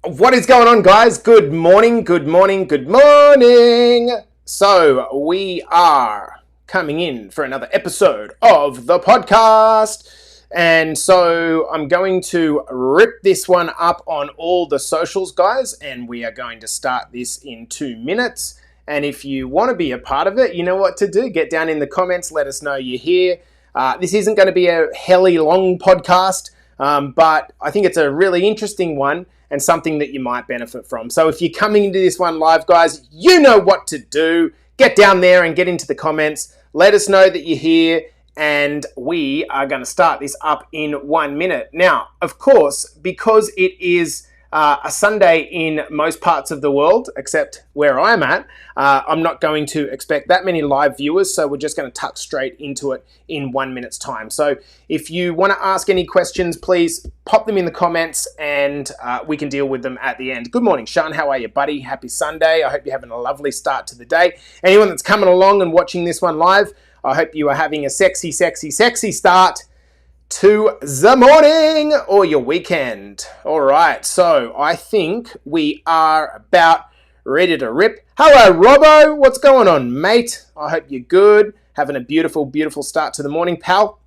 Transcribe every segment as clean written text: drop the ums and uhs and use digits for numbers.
What is going on, guys? Good morning, good morning, good morning. So, we are coming in for another episode of the podcast. And so, I'm going to rip this one up on all the socials, guys, and we are going to start this in 2 minutes. And if you want to be a part of it, you know what to do. Get down in the comments, let us know you're here. This isn't going to be a helly long podcast, but I think it's a really interesting one and something that you might benefit from. So if you're coming into this one live, guys, you know what to do. Get down there and get into the comments. Let us know that you're here, and we are going to start this up in 1 minute. Now, of course, because it is a Sunday in most parts of the world, except where I'm at, I'm not going to expect that many live viewers, so we're just going to tuck straight into it in 1 minute's time. So if you want to ask any questions, please pop them in the comments and we can deal with them at the end. Good morning, Sean. How are you, buddy? Happy Sunday. I hope you're having a lovely start to the day. Anyone that's coming along and watching this one live, I hope you are having a sexy, sexy, sexy start to the morning or your weekend. All right, so I think we are about ready to rip. Hello, Robbo. What's going on, mate? I hope you're good. Having a beautiful, beautiful start to the morning, pal.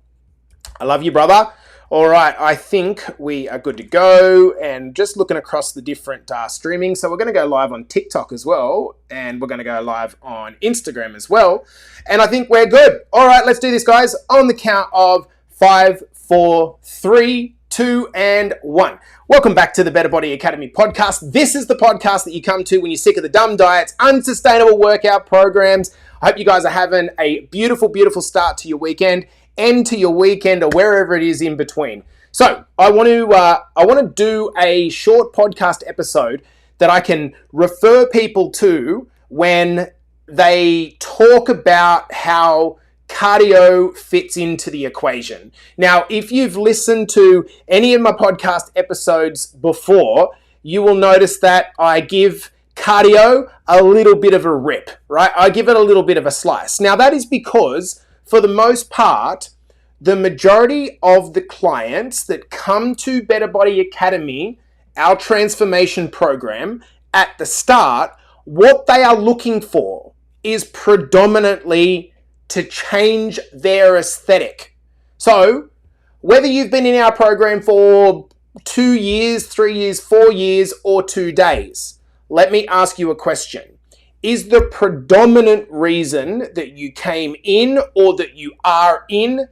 I love you, brother. All right, I think we are good to go, and just looking across the different streaming. So we're going to go live on TikTok as well, and we're going to go live on Instagram as well. And I think we're good. All right, let's do this, guys. On the count of 5, 4, 3, 2, and 1. Welcome back to the Better Body Academy podcast. This is the podcast that you come to when you're sick of the dumb diets, unsustainable workout programs. I hope you guys are having a beautiful, beautiful start to your weekend, end to your weekend, or wherever it is in between. So I want to do a short podcast episode that I can refer people to when they talk about how cardio fits into the equation. Now, if you've listened to any of my podcast episodes before, you will notice that I give cardio a little bit of a rip, right? I give it a little bit of a slice. Now, that is because, for the most part, the majority of the clients that come to Better Body Academy, our transformation program, at the start, what they are looking for is predominantly to change their aesthetic. So, whether you've been in our program for 2 years, 3 years, 4 years, or 2 days, let me ask you a question. Is the predominant reason that you came in or that you are in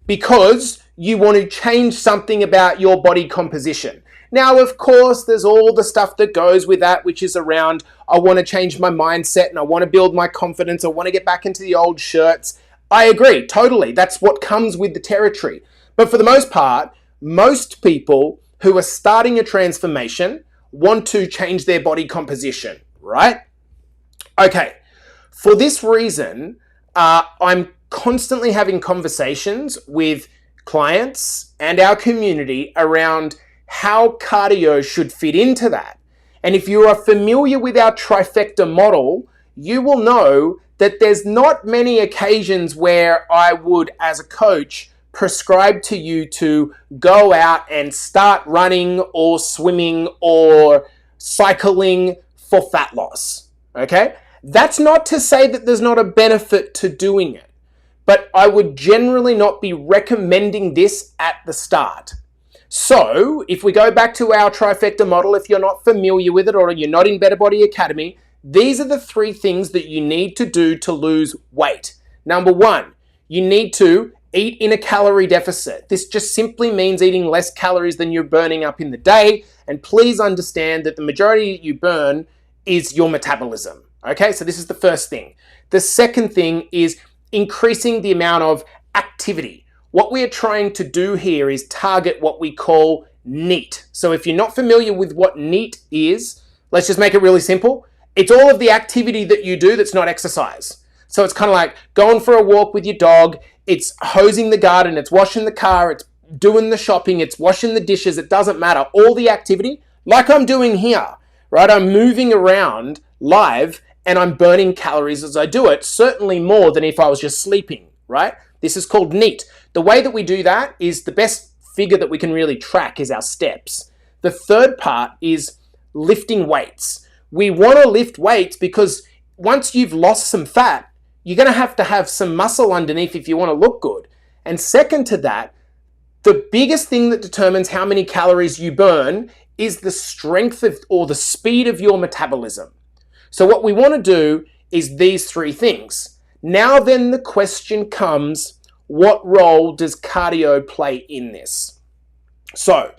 because you want to change something about your body composition? Now, of course, there's all the stuff that goes with that, which is around, I want to change my mindset and I want to build my confidence. I want to get back into the old shirts. I agree, totally. That's what comes with the territory. But for the most part, most people who are starting a transformation want to change their body composition, right? Okay, for this reason, I'm constantly having conversations with clients and our community around how cardio should fit into that. And if you are familiar with our trifecta model, you will know that there's not many occasions where I would, as a coach, prescribe to you to go out and start running or swimming or cycling for fat loss. Okay? That's not to say that there's not a benefit to doing it, but I would generally not be recommending this at the start. So, if we go back to our trifecta model, if you're not familiar with it or you're not in Better Body Academy, these are the 3 things that you need to do to lose weight. Number 1, you need to eat in a calorie deficit. This just simply means eating less calories than you're burning up in the day. And please understand that the majority you burn is your metabolism. Okay, so this is the first thing. The second thing is increasing the amount of activity. What we are trying to do here is target what we call NEAT. So if you're not familiar with what NEAT is, let's just make it really simple. It's all of the activity that you do that's not exercise. So it's kind of like going for a walk with your dog, it's hosing the garden, it's washing the car, it's doing the shopping, it's washing the dishes, it doesn't matter. All the activity, like I'm doing here, right? I'm moving around live and I'm burning calories as I do it, certainly more than if I was just sleeping, right? This is called NEAT. The way that we do that is the best figure that we can really track is our steps. The third part is lifting weights. We want to lift weights because once you've lost some fat, you're going to have some muscle underneath if you want to look good. And second to that, the biggest thing that determines how many calories you burn is the strength of or the speed of your metabolism. So what we want to do is these three things. Now then the question comes, what role does cardio play in this? So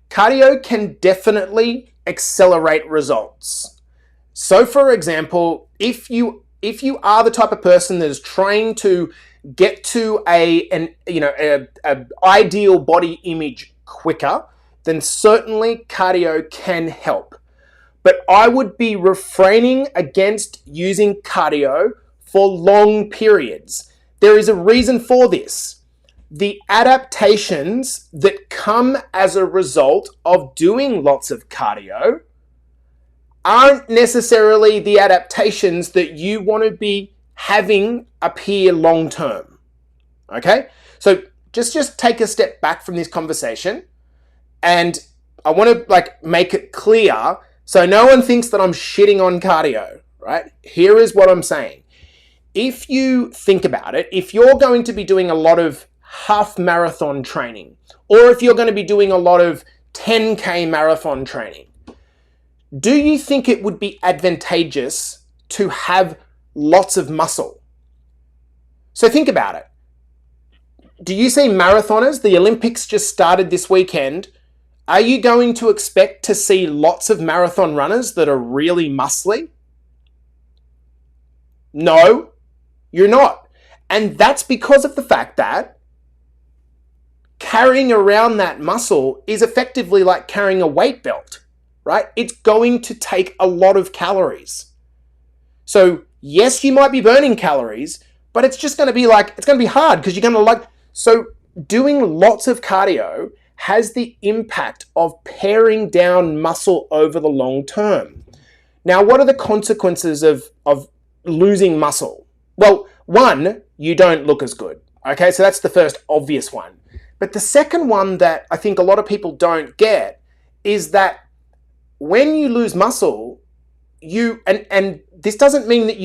cardio can definitely accelerate results. So for example, if you are the type of person that is trying to get to an ideal body image quicker, then certainly cardio can help. But I would be refraining against using cardio for long periods. There is a reason for this. The adaptations that come as a result of doing lots of cardio aren't necessarily the adaptations that you want to be having appear long term. Okay? So just take a step back from this conversation, and I want to make it clear so no one thinks that I'm shitting on cardio, right? Here is what I'm saying. If you think about it, if you're going to be doing a lot of half marathon training, or if you're going to be doing a lot of 10K marathon training, do you think it would be advantageous to have lots of muscle? So think about it. Do you see marathoners? The Olympics just started this weekend. Are you going to expect to see lots of marathon runners that are really muscly? No, you're not. And that's because of the fact that carrying around that muscle is effectively like carrying a weight belt, right? It's going to take a lot of calories. So yes, you might be burning calories, but it's just going to be it's going to be hard because you're going to so doing lots of cardio has the impact of paring down muscle over the long term. Now, what are the consequences of losing muscle? Well, one, you don't look as good. Okay, so that's the first obvious one. But the second one that I think a lot of people don't get is that when you lose muscle, and this doesn't mean that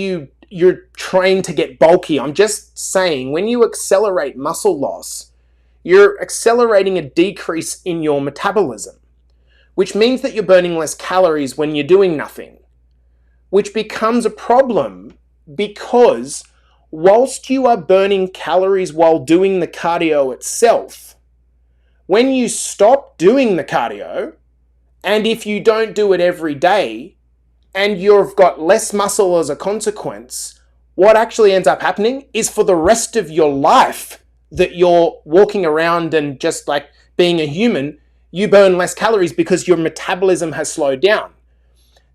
you're trained to get bulky. I'm just saying when you accelerate muscle loss, you're accelerating a decrease in your metabolism, which means that you're burning less calories when you're doing nothing, which becomes a problem because whilst you are burning calories while doing the cardio itself, when you stop doing the cardio, and if you don't do it every day, and you've got less muscle as a consequence, what actually ends up happening is for the rest of your life that you're walking around and just being a human, you burn less calories because your metabolism has slowed down.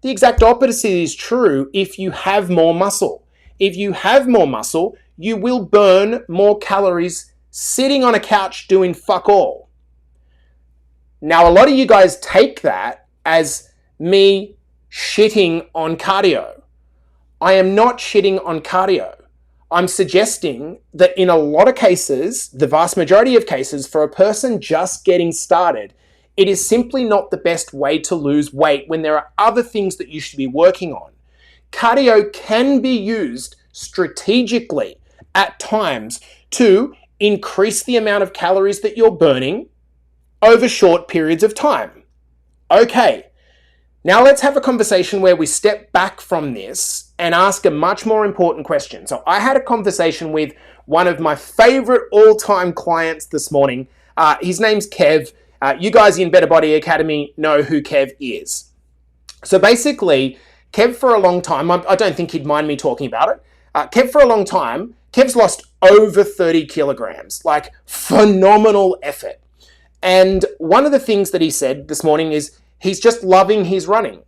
The exact opposite is true if you have more muscle. If you have more muscle, you will burn more calories sitting on a couch doing fuck all. Now, a lot of you guys take that as me shitting on cardio. I am not shitting on cardio. I'm suggesting that in a lot of cases, the vast majority of cases, for a person just getting started, it is simply not the best way to lose weight when there are other things that you should be working on. Cardio can be used strategically at times to increase the amount of calories that you're burning over short periods of time. Okay, now let's have a conversation where we step back from this and ask a much more important question. So I had a conversation with one of my favorite all-time clients this morning. His name's Kev. You guys in Better Body Academy know who Kev is. So basically, Kev for a long time, I don't think he'd mind me talking about it. Kev for a long time, Kev's lost over 30 kilograms, phenomenal effort. And one of the things that he said this morning is he's just loving his running.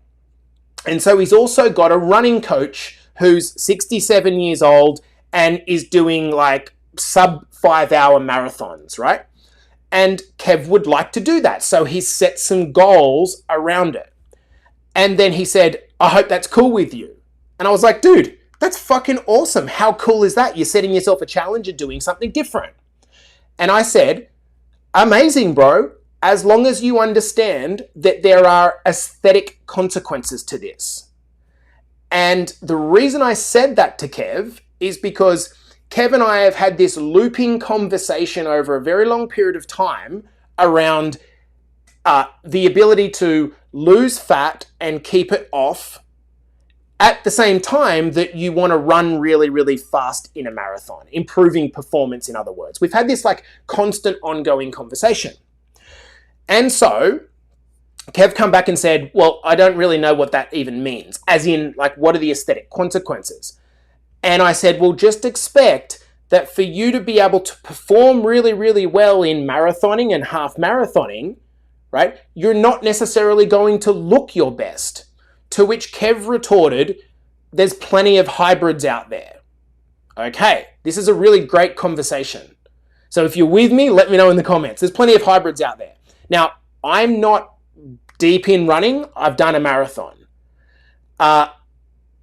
And so he's also got a running coach who's 67 years old and is doing sub 5 hour marathons, right? And Kev would like to do that. So he's set some goals around it. And then he said, I hope that's cool with you. And I was like, dude, that's fucking awesome. How cool is that? You're setting yourself a challenge and doing something different. And I said, amazing, bro. as long as you understand that there are aesthetic consequences to this. And the reason I said that to Kev is because Kev and I have had this looping conversation over a very long period of time around the ability to lose fat and keep it off at the same time that you want to run really, really fast in a marathon, improving performance, in other words. We've had this like constant ongoing conversation. And so Kev come back and said, well, I don't really know what that even means. As in, like, what are the aesthetic consequences? And I said, well, just expect that for you to be able to perform really, really well in marathoning and half marathoning, right, you're not necessarily going to look your best. To which Kev retorted, there's plenty of hybrids out there. Okay, this is a really great conversation. So if you're with me, let me know in the comments. There's plenty of hybrids out there. Now, I'm not deep in running. I've done a marathon.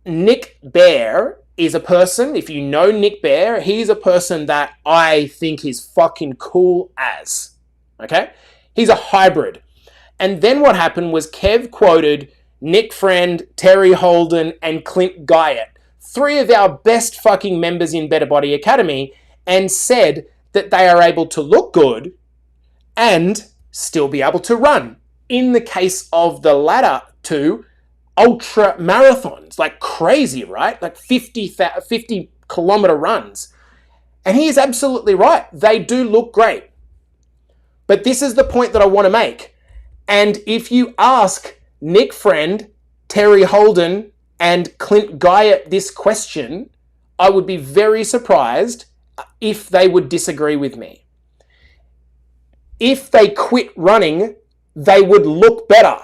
Nick Bare is a person, if you know Nick Bare, he's a person that I think is fucking cool as. Okay? He's a hybrid. And then what happened was Kev quoted Nick Friend, Terry Holden, and Clint Guyett, 3 of our best fucking members in Better Body Academy, and said that they are able to look good and still be able to run. In the case of the latter 2, ultra marathons, like crazy, right? Like 50 kilometer runs. And he is absolutely right. They do look great. But this is the point that I want to make. And if you ask Nick Friend, Terry Holden, and Clint Guyett this question, I would be very surprised if they would disagree with me. If they quit running, they would look better.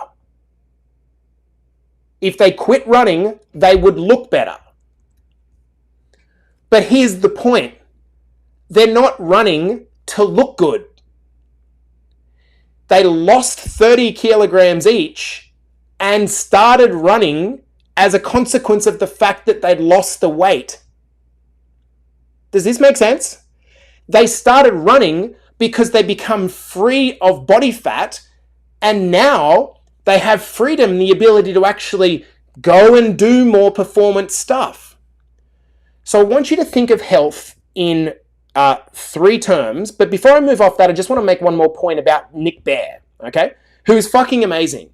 If they quit running, they would look better. But here's the point. They're not running to look good. They lost 30 kilograms each and started running as a consequence of the fact that they'd lost the weight. Does this make sense? They started running because they become free of body fat, and now they have freedom, the ability to actually go and do more performance stuff. So I want you to think of health in 3 terms, but before I move off that, I just want to make one more point about Nick Bare, okay? Who's fucking amazing.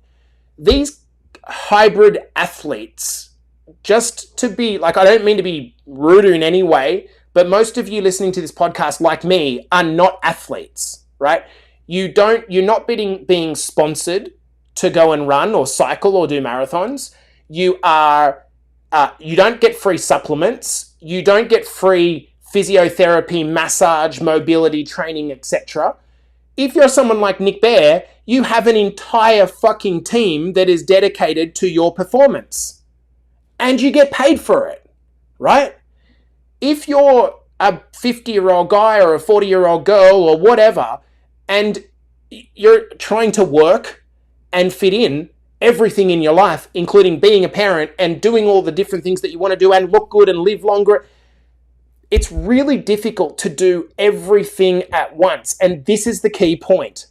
These hybrid athletes, just to be, like, I don't mean to be rude in any way, but most of you listening to this podcast, like me, are not athletes, right? You're not being sponsored to go and run or cycle or do marathons. You don't get free supplements. You don't get free physiotherapy, massage, mobility training, etc. If you're someone like Nick Bare, you have an entire fucking team that is dedicated to your performance. And you get paid for it, right? If you're a 50-year-old guy or a 40-year-old girl or whatever, and you're trying to work and fit in everything in your life, including being a parent and doing all the different things that you want to do and look good and live longer, it's really difficult to do everything at once. And this is the key point.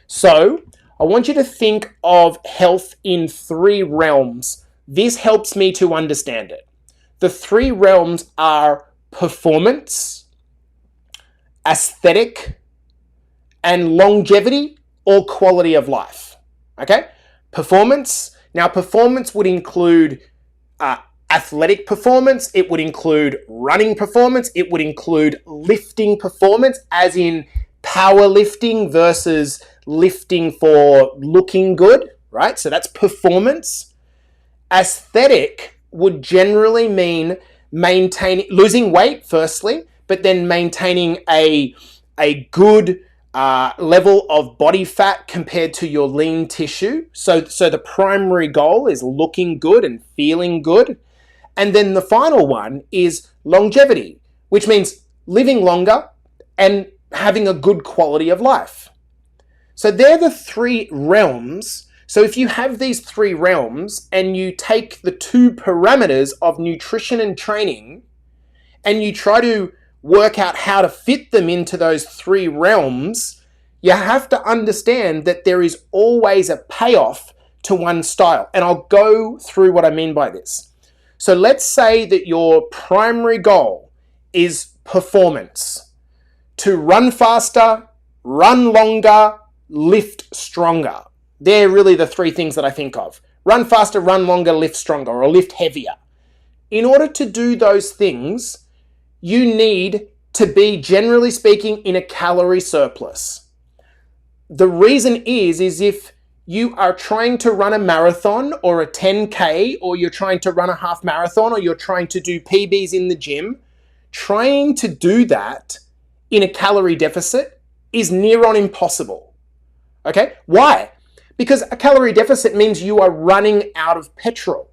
So I want you to think of health in 3 realms. This helps me to understand it. The 3 realms are performance, aesthetic, and longevity or quality of life. Okay? Performance. Now, performance would include athletic performance. It would include running performance. It would include lifting performance, as in powerlifting versus lifting for looking good, right? So that's performance. Aesthetic would generally mean losing weight, firstly, but then maintaining a good level of body fat compared to your lean tissue. So the primary goal is looking good and feeling good. And then the final one is longevity, which means living longer and having a good quality of life. So they're the 3 realms. So if you have these 3 realms and you take the 2 parameters of nutrition and training and you try to work out how to fit them into those 3 realms, You have to understand that there is always a payoff to one style. And I'll go through what I mean by this. So let's say that your primary goal is performance. To run faster, run longer, lift stronger. They're really the three things that I think of. Run faster, run longer, lift stronger, or lift heavier. In order to do those things, you need to be, generally speaking, in a calorie surplus. The reason is if you are trying to run a marathon or a 10K, or you're trying to run a half marathon, or you're trying to do PBs in the gym, trying to do that in a calorie deficit is near on impossible. Okay? Why? Because a calorie deficit means you are running out of petrol.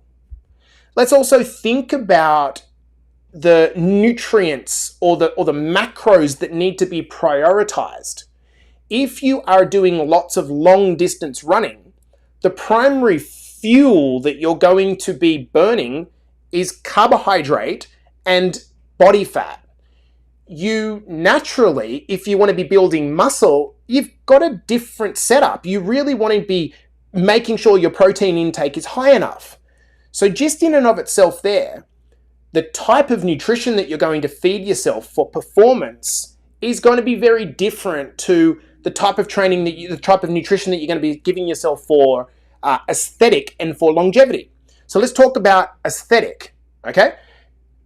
Let's also think about the nutrients or the macros that need to be prioritized. If you are doing lots of long distance running, the primary fuel that you're going to be burning is carbohydrate and body fat. You naturally, if you want to be building muscle, you've got a different setup. You really want to be making sure your protein intake is high enough. So just in and of itself there, the type of nutrition that you're going to feed yourself for performance is going to be very different to the type of training the type of nutrition that you're going to be giving yourself for aesthetic and for longevity. So let's talk about aesthetic, okay?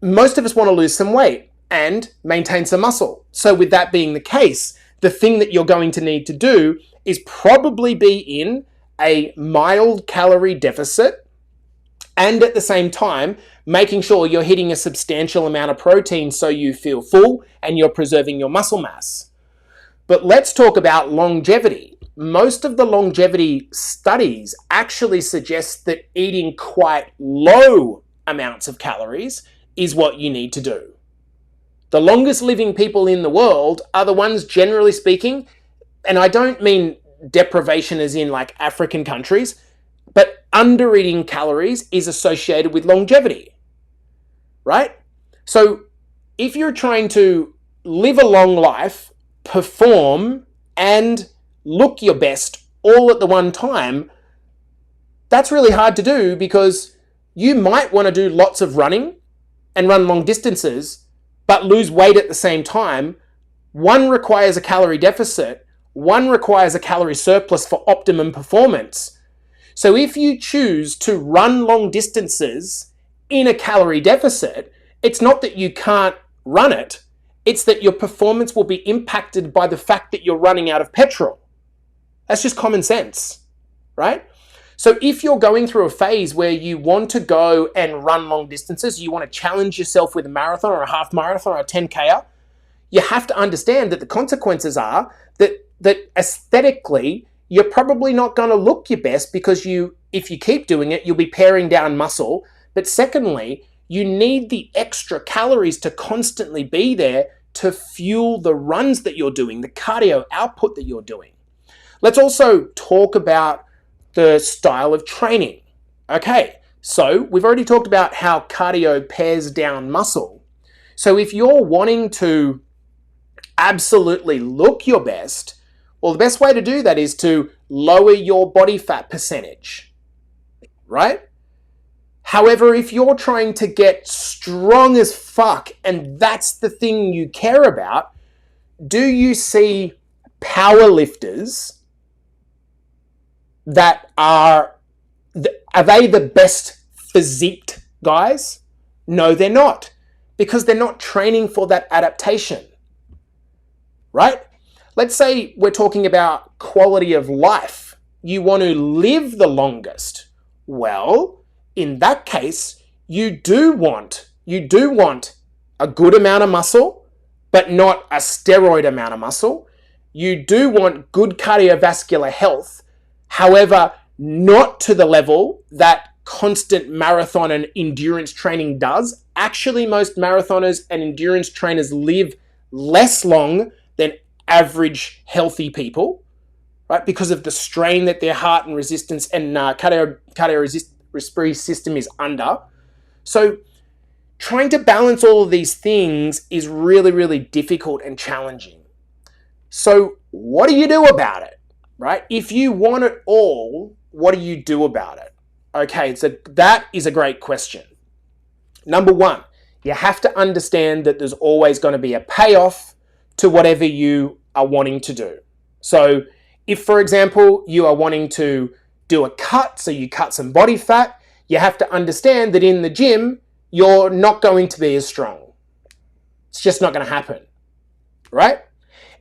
Most of us want to lose some weight and maintain some muscle. So with that being the case, the thing that you're going to need to do is probably be in a mild calorie deficit, and at the same time, making sure you're hitting a substantial amount of protein so you feel full and you're preserving your muscle mass. But let's talk about longevity. Most of the longevity studies actually suggest that eating quite low amounts of calories is what you need to do. The longest living people in the world are the ones, generally speaking, and I don't mean deprivation as in like African countries, but under eating calories is associated with longevity, right? So if you're trying to live a long life, perform, and look your best all at the one time, that's really hard to do because you might want to do lots of running and run long distances, but lose weight at the same time. One requires a calorie deficit, one requires a calorie surplus for optimum performance. So if you choose to run long distances in a calorie deficit, it's not that you can't run it, it's that your performance will be impacted by the fact that you're running out of petrol. That's just common sense, right? So if you're going through a phase where you want to go and run long distances, you want to challenge yourself with a marathon or a half marathon or a 10K, you have to understand that the consequences are that aesthetically, you're probably not going to look your best because if you keep doing it, you'll be paring down muscle. But secondly, you need the extra calories to constantly be there to fuel the runs that you're doing, the cardio output that you're doing. Let's also talk about the style of training. Okay, so we've already talked about how cardio pares down muscle. So if you're wanting to absolutely look your best, well, the best way to do that is to lower your body fat percentage, right? However, if you're trying to get strong as fuck and that's the thing you care about, do you see power lifters that are they the best physiqued guys? No, they're not, because they're not training for that adaptation, right? Let's say we're talking about quality of life. You want to live the longest. Well, in that case, you do want a good amount of muscle, but not a steroid amount of muscle. You do want good cardiovascular health, however, not to the level that constant marathon and endurance training does. Actually, most marathoners and endurance trainers live less long than average healthy people, right? Because of the strain that their heart and resistance and cardiorespiratory system is under. So trying to balance all of these things is really, really difficult and challenging. So what do you do about it, right? If you want it all, what do you do about it? Okay, so that is a great question. Number one, you have to understand that there's always going to be a payoff to whatever you are wanting to do. So if, for example, you are wanting to do a cut, so you cut some body fat, you have to understand that in the gym, you're not going to be as strong. It's just not going to happen, right?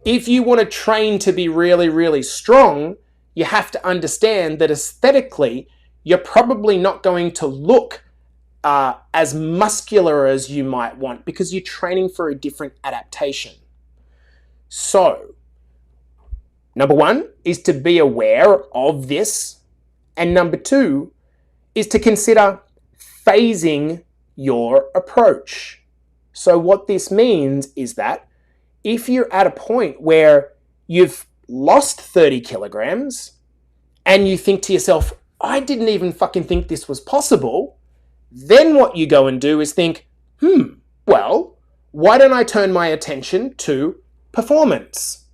If you want to train to be really, really strong, you have to understand that aesthetically, you're probably not going to look as muscular as you might want because you're training for a different adaptation. So, number one is to be aware of this. And number two is to consider phasing your approach. So what this means is that if you're at a point where you've lost 30 kilograms and you think to yourself, I didn't even fucking think this was possible, then what you go and do is think, well, why don't I turn my attention to performance?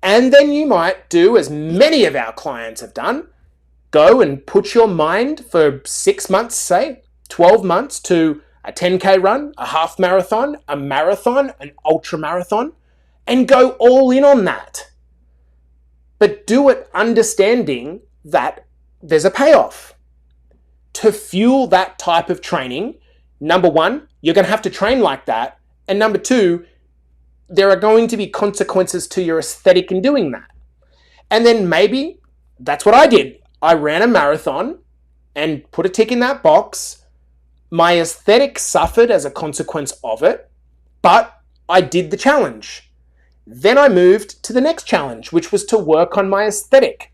And then you might do, as many of our clients have done, go and put your mind for 6 months, say, 12 months to a 10K run, a half marathon, a marathon, an ultra marathon, and go all in on that. But do it understanding that there's a payoff. To fuel that type of training, number one, you're going to have to train like that. And number two, there are going to be consequences to your aesthetic in doing that. And then maybe that's what I did. I ran a marathon and put a tick in that box. My aesthetic suffered as a consequence of it, but I did the challenge. Then I moved to the next challenge, which was to work on my aesthetic.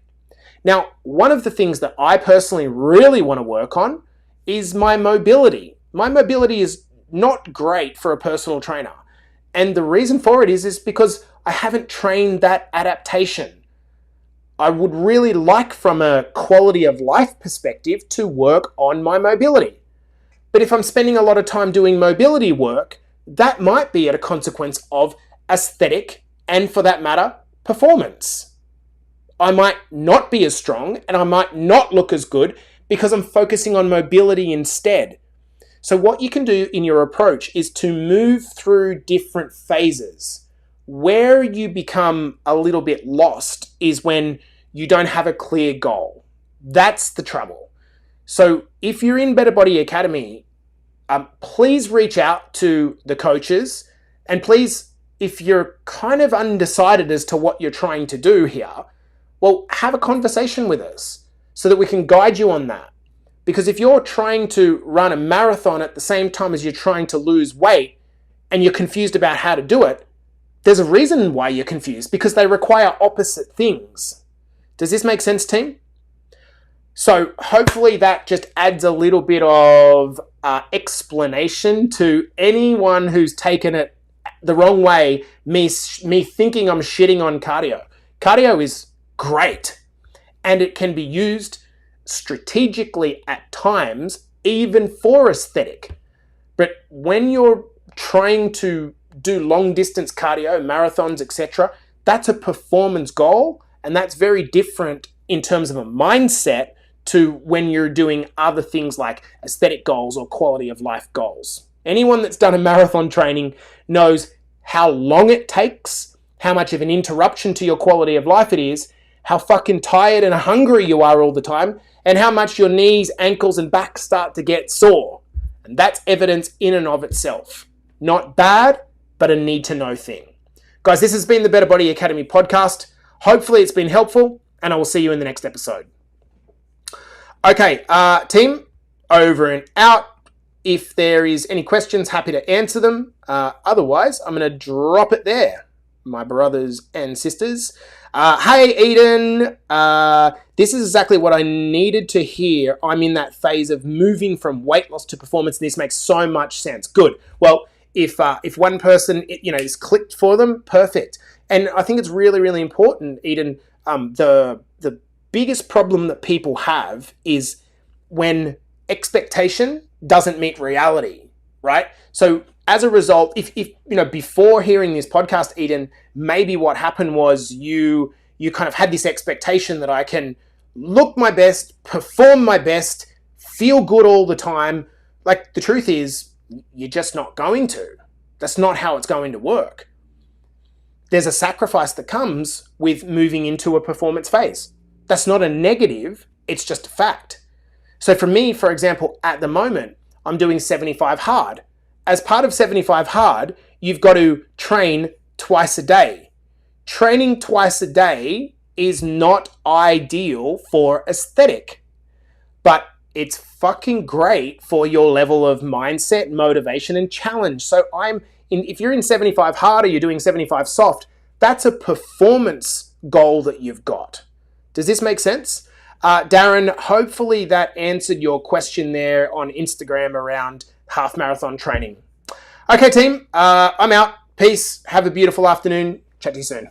Now, one of the things that I personally really want to work on is my mobility. My mobility is not great for a personal trainer. And the reason for it is because I haven't trained that adaptation. I would really like, from a quality of life perspective, to work on my mobility. But if I'm spending a lot of time doing mobility work, that might be at a consequence of aesthetic and, for that matter, performance. I might not be as strong and I might not look as good because I'm focusing on mobility instead. So what you can do in your approach is to move through different phases. Where you become a little bit lost is when you don't have a clear goal. That's the trouble. So if you're in Better Body Academy, please reach out to the coaches, and please, if you're kind of undecided as to what you're trying to do here, well, have a conversation with us so that we can guide you on that. Because if you're trying to run a marathon at the same time as you're trying to lose weight and you're confused about how to do it, there's a reason why you're confused, because they require opposite things. Does this make sense, team? So hopefully that just adds a little bit of explanation to anyone who's taken it the wrong way, me thinking I'm shitting on cardio. Cardio is great, and it can be used strategically at times, even for aesthetic. But when you're trying to do long distance cardio, marathons, etc., that's a performance goal, and that's very different in terms of a mindset to when you're doing other things like aesthetic goals or quality of life goals. Anyone that's done a marathon training knows how long it takes, how much of an interruption to your quality of life it is, how fucking tired and hungry you are all the time, and how much your knees, ankles, and back start to get sore. And that's evidence in and of itself. Not bad, but a need-to-know thing. Guys, this has been the Better Body Academy podcast. Hopefully it's been helpful, and I will see you in the next episode. Okay, team, over and out. If there is any questions, happy to answer them. Otherwise, I'm going to drop it there, my brothers and sisters. Hey, Eden. This is exactly what I needed to hear. I'm in that phase of moving from weight loss to performance. This makes so much sense. Good. Well, if one person is clicked for them, perfect. And I think it's really, really important, Eden. The biggest problem that people have is when expectation doesn't meet reality, right? So as a result, if before hearing this podcast, Eden, maybe what happened was you kind of had this expectation that I can look my best, perform my best, feel good all the time. Like, the truth is, you're just not going to. That's not how it's going to work. There's a sacrifice that comes with moving into a performance phase. That's not a negative, it's just a fact. So for me, for example, at the moment, I'm doing 75 hard. As part of 75 hard, you've got to train twice a day. Training twice a day is not ideal for aesthetic, but it's fucking great for your level of mindset, motivation, and challenge. So if you're in 75 hard or you're doing 75 soft, that's a performance goal that you've got. Does this make sense? Darren, hopefully that answered your question there on Instagram around half marathon training. Okay, team, I'm out. Peace. Have a beautiful afternoon. Chat to you soon.